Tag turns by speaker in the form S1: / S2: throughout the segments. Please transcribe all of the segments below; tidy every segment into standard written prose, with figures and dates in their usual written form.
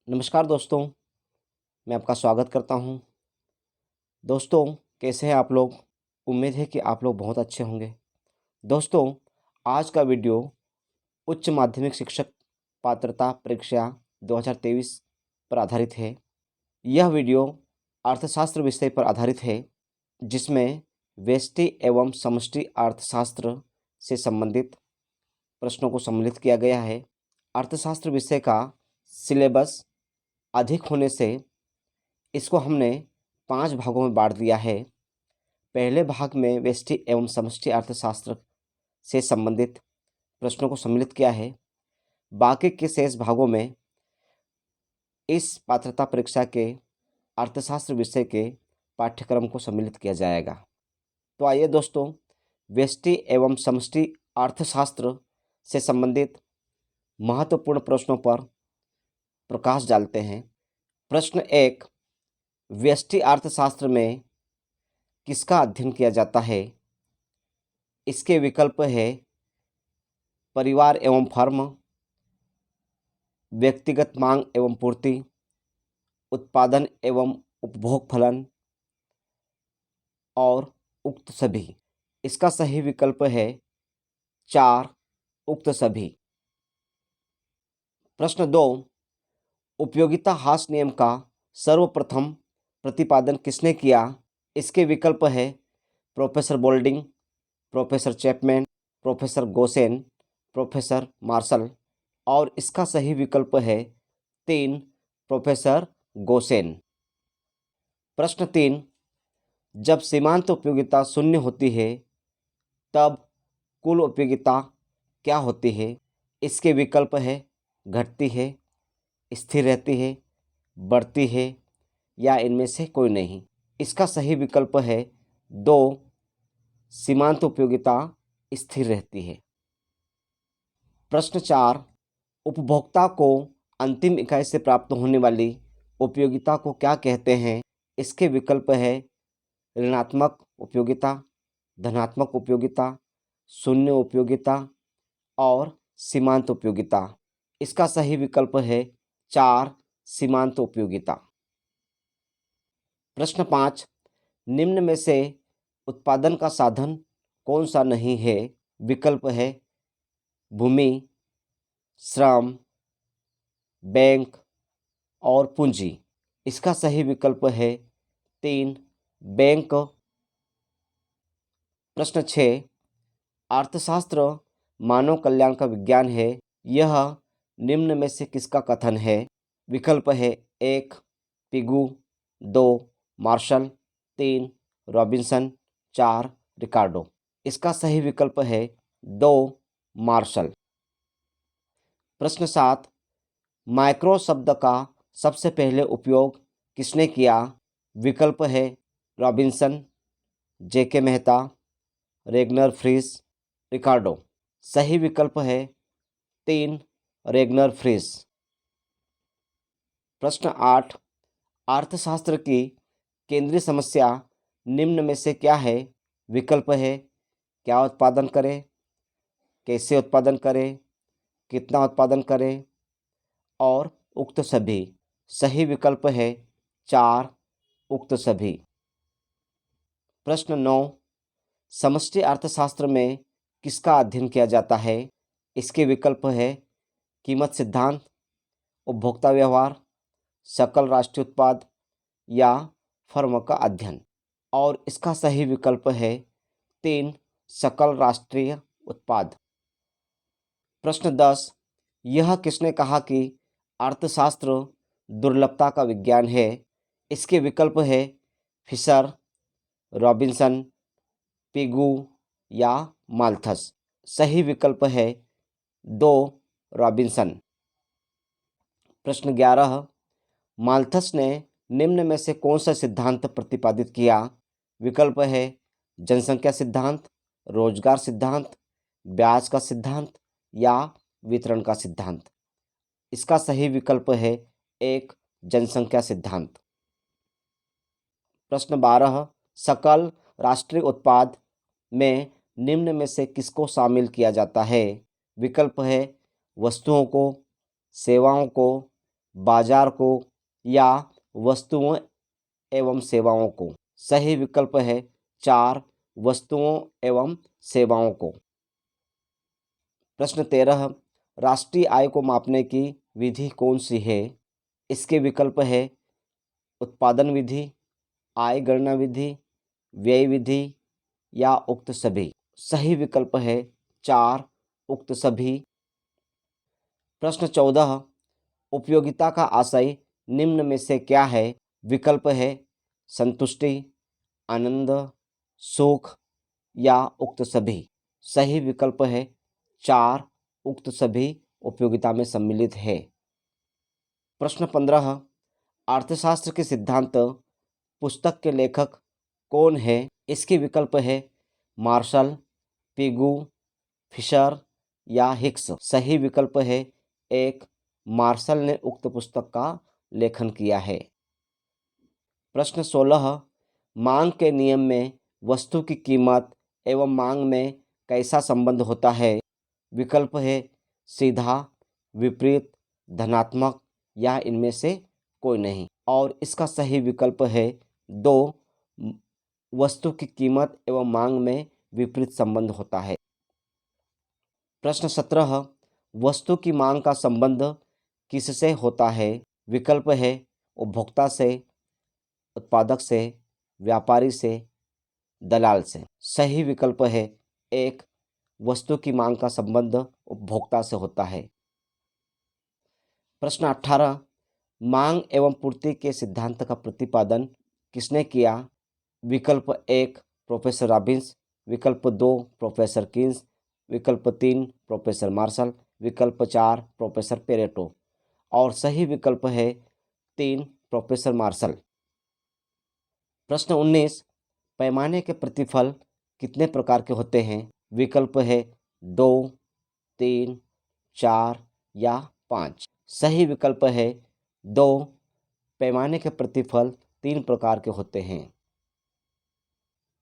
S1: नमस्कार दोस्तों, मैं आपका स्वागत करता हूं। दोस्तों, कैसे हैं आप लोग? उम्मीद है कि आप लोग बहुत अच्छे होंगे। दोस्तों, आज का वीडियो उच्च माध्यमिक शिक्षक पात्रता परीक्षा 2023 पर आधारित है। यह वीडियो अर्थशास्त्र विषय पर आधारित है, जिसमें व्यष्टि एवं समष्टि अर्थशास्त्र से संबंधित प्रश्नों को सम्मिलित किया गया है। अर्थशास्त्र विषय का सिलेबस अधिक होने से इसको हमने 5 भागों में बाँट दिया है। पहले भाग में व्यष्टि एवं समष्टि अर्थशास्त्र से संबंधित प्रश्नों को सम्मिलित किया है। बाकी के शेष भागों में इस पात्रता परीक्षा के अर्थशास्त्र विषय के पाठ्यक्रम को सम्मिलित किया जाएगा। तो आइए दोस्तों, व्यष्टि एवं समष्टि अर्थशास्त्र से संबंधित महत्वपूर्ण प्रश्नों पर प्रकाश डालते हैं। प्रश्न 1, व्यष्टि अर्थशास्त्र में किसका अध्ययन किया जाता है? इसके विकल्प है परिवार एवं फर्म, व्यक्तिगत मांग एवं पूर्ति, उत्पादन एवं उपभोग फलन और उक्त सभी। इसका सही विकल्प है 4, उक्त सभी। प्रश्न 2, उपयोगिता ह्रास नियम का सर्वप्रथम प्रतिपादन किसने किया? इसके विकल्प है professor Boulding, professor Chapman, professor Gossen, professor Marshall और इसका सही विकल्प है 3, प्रोफेसर गोसेन। प्रश्न 3, जब सीमांत उपयोगिता शून्य होती है तब कुल उपयोगिता क्या होती है? इसके विकल्प है घटती है, स्थिर रहती है, बढ़ती है या इनमें से कोई नहीं। इसका सही विकल्प है 2, सीमांत उपयोगिता स्थिर रहती है। प्रश्न 4, उपभोक्ता को अंतिम इकाई से प्राप्त होने वाली उपयोगिता को क्या कहते हैं? इसके विकल्प है ऋणात्मक उपयोगिता, धनात्मक उपयोगिता, शून्य उपयोगिता और सीमांत उपयोगिता। इसका सही विकल्प है 4, सीमांत उपयोगिता। प्रश्न 5, निम्न में से उत्पादन का साधन कौन सा नहीं है? विकल्प है भूमि, श्रम, बैंक और पूंजी। इसका सही विकल्प है 3, बैंक। प्रश्न 6, अर्थशास्त्र मानव कल्याण का विज्ञान है, यह निम्न में से किसका कथन है? विकल्प है 1, पिगू, 2, मार्शल, 3, रॉबिन्सन, 4, रिकार्डो। इसका सही विकल्प है 2, मार्शल। प्रश्न 7, माइक्रो शब्द का सबसे पहले उपयोग किसने किया? विकल्प है रॉबिन्सन, जेके मेहता, रेगनर फ्रीस, रिकार्डो। सही विकल्प है 3, रेगनर फ्रीस। प्रश्न 8, अर्थशास्त्र की केंद्रीय समस्या निम्न में से क्या है? विकल्प है क्या उत्पादन करें, कैसे उत्पादन करें, कितना उत्पादन करें और उक्त सभी। सही विकल्प है 4, उक्त सभी। प्रश्न 9, समष्टि अर्थशास्त्र में किसका अध्ययन किया जाता है? इसके विकल्प है कीमत सिद्धांत, उपभोक्ता व्यवहार, सकल राष्ट्रीय उत्पाद या फर्म का अध्ययन और इसका सही विकल्प है 3, सकल राष्ट्रीय उत्पाद। प्रश्न 10, यह किसने कहा कि अर्थशास्त्र दुर्लभता का विज्ञान है? इसके विकल्प है फिशर, रॉबिन्सन, पिगू या माल्थस। सही विकल्प है 2, रॉबिन्सन। प्रश्न 11, माल्थस ने निम्न में से कौन सा सिद्धांत प्रतिपादित किया? विकल्प है जनसंख्या सिद्धांत, रोजगार सिद्धांत, ब्याज का सिद्धांत या वितरण का सिद्धांत। इसका सही विकल्प है 1, जनसंख्या सिद्धांत। प्रश्न 12, सकल राष्ट्रीय उत्पाद में निम्न में से किसको शामिल किया जाता है? विकल्प है वस्तुओं को, सेवाओं को, बाजार को या वस्तुओं एवं सेवाओं को। सही विकल्प है 4 वस्तुओं एवं सेवाओं को। प्रश्न 13 राष्ट्रीय आय को मापने की विधि कौन सी है? इसके विकल्प है उत्पादन विधि, आय गणना विधि, व्यय विधि या उक्त सभी। सही विकल्प है 4 उक्त सभी। प्रश्न 14 उपयोगिता का आशय निम्न में से क्या है? विकल्प है संतुष्टि, आनंद, सुख या उक्त सभी। सही विकल्प है 4 उक्त सभी उपयोगिता में सम्मिलित है। प्रश्न 15 अर्थशास्त्र के सिद्धांत पुस्तक के लेखक कौन है? इसके विकल्प है मार्शल, पिगू, फिशर या हिक्स। सही विकल्प है 1 मार्शल ने उक्त पुस्तक का लेखन किया है। प्रश्न 16 मांग के नियम में वस्तु की कीमत एवं मांग में कैसा संबंध होता है? विकल्प है सीधा, विपरीत, धनात्मक या इनमें से कोई नहीं। और इसका सही विकल्प है 2 वस्तु की कीमत एवं मांग में विपरीत संबंध होता है। प्रश्न 17 वस्तु की मांग का संबंध किससे होता है? विकल्प है उपभोक्ता से, उत्पादक से, व्यापारी से, दलाल से। सही विकल्प है 1 वस्तु की मांग का संबंध उपभोक्ता से होता है। प्रश्न 18 मांग एवं पूर्ति के सिद्धांत का प्रतिपादन किसने किया? विकल्प 1 प्रोफेसर रॉबिन्स, विकल्प 2 प्रोफेसर कीन्स, विकल्प 3 प्रोफेसर मार्शल, विकल्प 4 प्रोफेसर पेरेटो। और सही विकल्प है 3 प्रोफेसर मार्शल। प्रश्न 19 पैमाने के प्रतिफल कितने प्रकार के होते हैं? विकल्प है 2, 3, 4 या 5। सही विकल्प है 2 पैमाने के प्रतिफल 3 प्रकार के होते हैं।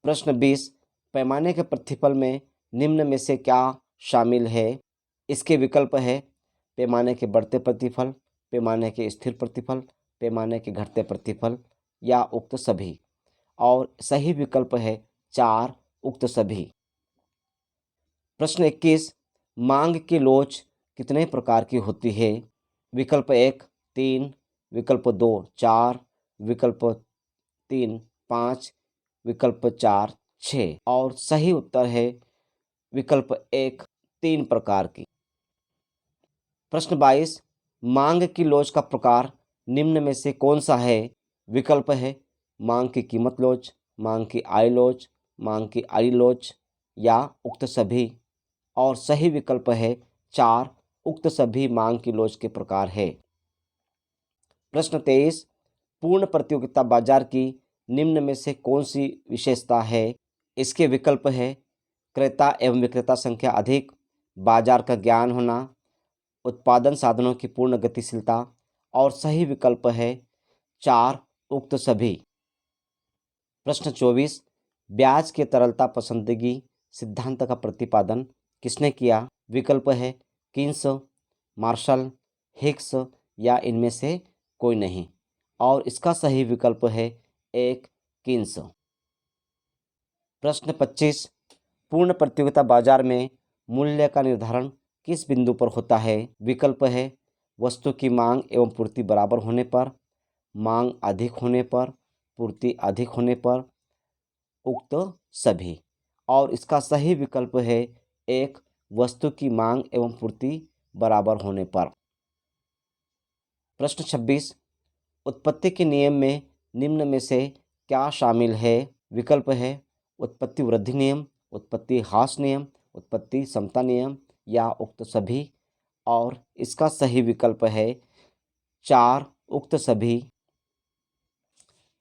S1: प्रश्न 20 पैमाने के प्रतिफल में निम्न में से क्या शामिल है? इसके विकल्प है पैमाने के बढ़ते प्रतिफल, पैमाने के स्थिर प्रतिफल, पैमाने के घटते प्रतिफल या उक्त सभी। और सही विकल्प है 4 उक्त सभी। प्रश्न 21 मांग की लोच कितने प्रकार की होती है? विकल्प 1 3, विकल्प 2 4, विकल्प 3 5, विकल्प 4 6। और सही उत्तर है विकल्प 1 3 प्रकार की। प्रश्न 22 मांग की लोच का प्रकार निम्न में से कौन सा है? विकल्प है मांग की कीमत लोच, मांग की आय लोच, मांग की आय लोच या उक्त सभी। और सही विकल्प है 4 उक्त सभी मांग की लोच के प्रकार है। प्रश्न 23 पूर्ण प्रतियोगिता बाजार की निम्न में से कौन सी विशेषता है? इसके विकल्प है क्रेता एवं विक्रेता संख्या अधिक, बाजार का ज्ञान होना, उत्पादन साधनों की पूर्ण गतिशीलता। और सही विकल्प है 4 उक्त सभी। प्रश्न 24 ब्याज की तरलता पसंदगी सिद्धांत का प्रतिपादन किसने किया? विकल्प है कीन्स, मार्शल, हिक्स या इनमें से कोई नहीं। और इसका सही विकल्प है 1 कीन्स। प्रश्न 25 पूर्ण प्रतियोगिता बाजार में मूल्य का निर्धारण किस बिंदु पर होता है? विकल्प है वस्तु की मांग एवं पूर्ति बराबर होने पर, मांग अधिक होने पर, पूर्ति अधिक होने पर, उक्त सभी। और इसका सही विकल्प है 1 वस्तु की मांग एवं पूर्ति बराबर होने पर। प्रश्न 26 उत्पत्ति के नियम में निम्न में से क्या शामिल है? विकल्प है उत्पत्ति वृद्धि नियम, उत्पत्ति ह्रास नियम, उत्पत्ति समता नियम या उक्त सभी। और इसका सही विकल्प है 4 उक्त सभी।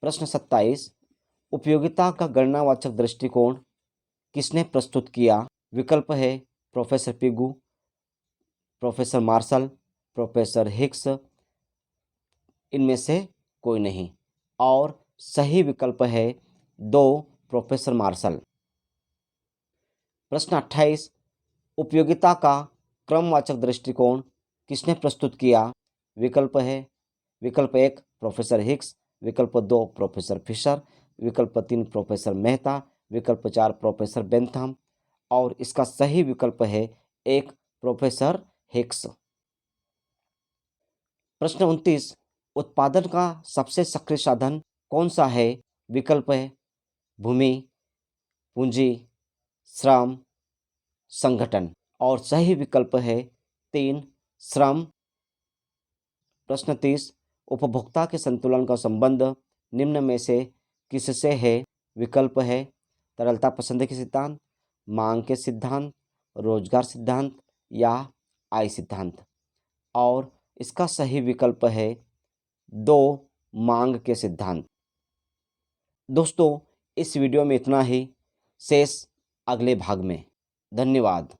S1: प्रश्न 27 उपयोगिता का गणनावाचक दृष्टिकोण किसने प्रस्तुत किया? विकल्प है professor Pigou, professor Marshall, professor Hicks, इनमें से कोई नहीं। और सही विकल्प है 2 प्रोफेसर मार्शल। प्रश्न 28 उपयोगिता का क्रमवाचक दृष्टिकोण किसने प्रस्तुत किया? विकल्प है विकल्प 1 प्रोफेसर हिक्स, विकल्प 2 प्रोफेसर फिशर, विकल्प 3 प्रोफेसर मेहता, विकल्प 4 प्रोफेसर बेंथम और इसका सही विकल्प है 1 प्रोफेसर हिक्स। प्रश्न 29, उत्पादन का सबसे सक्रिय साधन कौन सा है? विकल्प है भूमि, पूंजी, श्रम, संगठन और सही विकल्प है 3 श्रम। प्रश्न 30, उपभोक्ता के संतुलन का संबंध निम्न में से किससे है? विकल्प है तरलता पसंद के सिद्धांत, मांग के सिद्धांत, रोजगार सिद्धांत या आय सिद्धांत और इसका सही विकल्प है 2 मांग के सिद्धांत। दोस्तों, इस वीडियो में इतना ही, शेष अगले भाग में। धन्यवाद।